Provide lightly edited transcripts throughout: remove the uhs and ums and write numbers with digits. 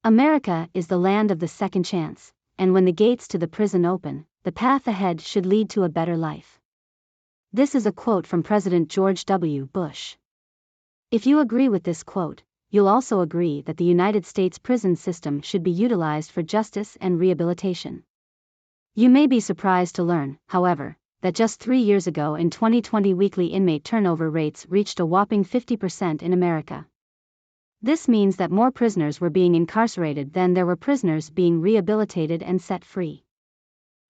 America is the land of the second chance, and when the gates to the prison open, the path ahead should lead to a better life. This is a quote from President George W. Bush. If you agree with this quote, you'll also agree that the United States prison system should be utilized for justice and rehabilitation. You may be surprised to learn, however, that just 3 years ago in 2020 weekly inmate turnover rates reached a whopping 50% in America. This means that more prisoners were being incarcerated than there were prisoners being rehabilitated and set free.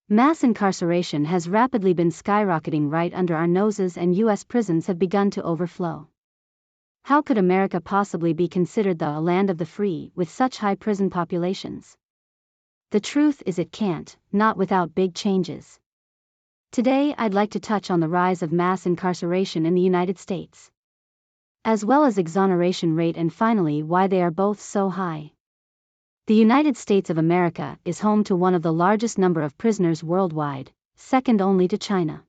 Mass incarceration has rapidly been skyrocketing right under our noses, and U.S. prisons have begun to overflow. How could America possibly be considered the land of the free with such high prison populations? The truth is it can't, not without big changes. Today I'd like to touch on the rise of mass incarceration in the United States, as well as exoneration rate, and finally why they are both so high. The United States of America is home to one of the largest number of prisoners worldwide, second only to China.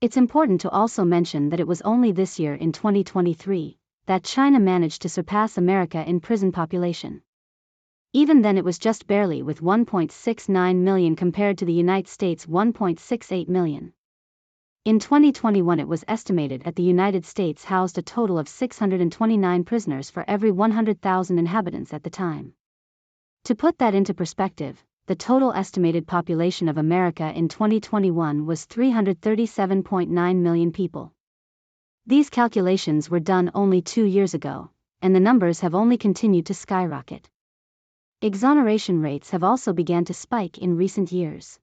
It's important to also mention that it was only this year in 2023 that China managed to surpass America in prison population. Even then it was just barely, with 1.69 million compared to the United States' 1.68 million. In 2021 it was estimated that the United States housed a total of 629 prisoners for every 100,000 inhabitants at the time. To put that into perspective, the total estimated population of America in 2021 was 337.9 million people. These calculations were done only 2 years ago, and the numbers have only continued to skyrocket. Exoneration rates have also begun to spike in recent years.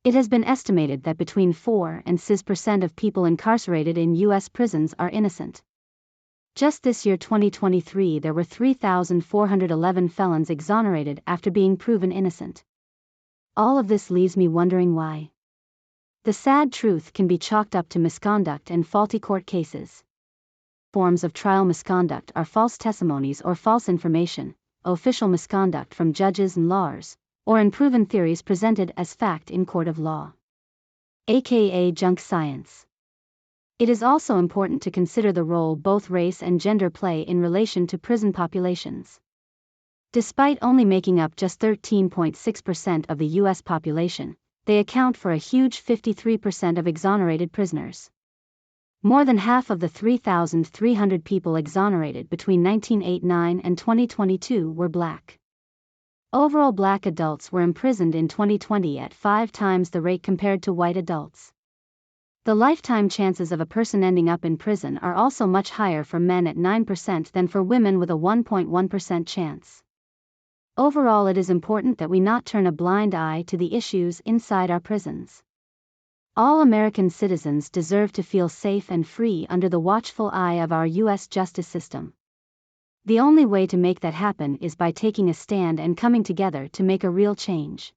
It has been estimated that between 4 and 6% of people incarcerated in U.S. prisons are innocent. Just this year 2023 there were 3,411 felons exonerated after being proven innocent. All of this leaves me wondering why. The sad truth can be chalked up to misconduct and faulty court cases. Forms of trial misconduct are false testimonies or false information, official misconduct from judges and lawyers, or unproven theories presented as fact in court of law, aka junk science. It is also important to consider the role both race and gender play in relation to prison populations. Despite only making up just 13.6% of the U.S. population, they account for a huge 53% of exonerated prisoners. More than half of the 3,300 people exonerated between 1989 and 2022 were Black. Overall, Black adults were imprisoned in 2020 at 5 times the rate compared to white adults. The lifetime chances of a person ending up in prison are also much higher for men at 9% than for women, with a 1.1% chance. Overall, it is important that we not turn a blind eye to the issues inside our prisons. All American citizens deserve to feel safe and free under the watchful eye of our U.S. justice system. The only way to make that happen is by taking a stand and coming together to make a real change.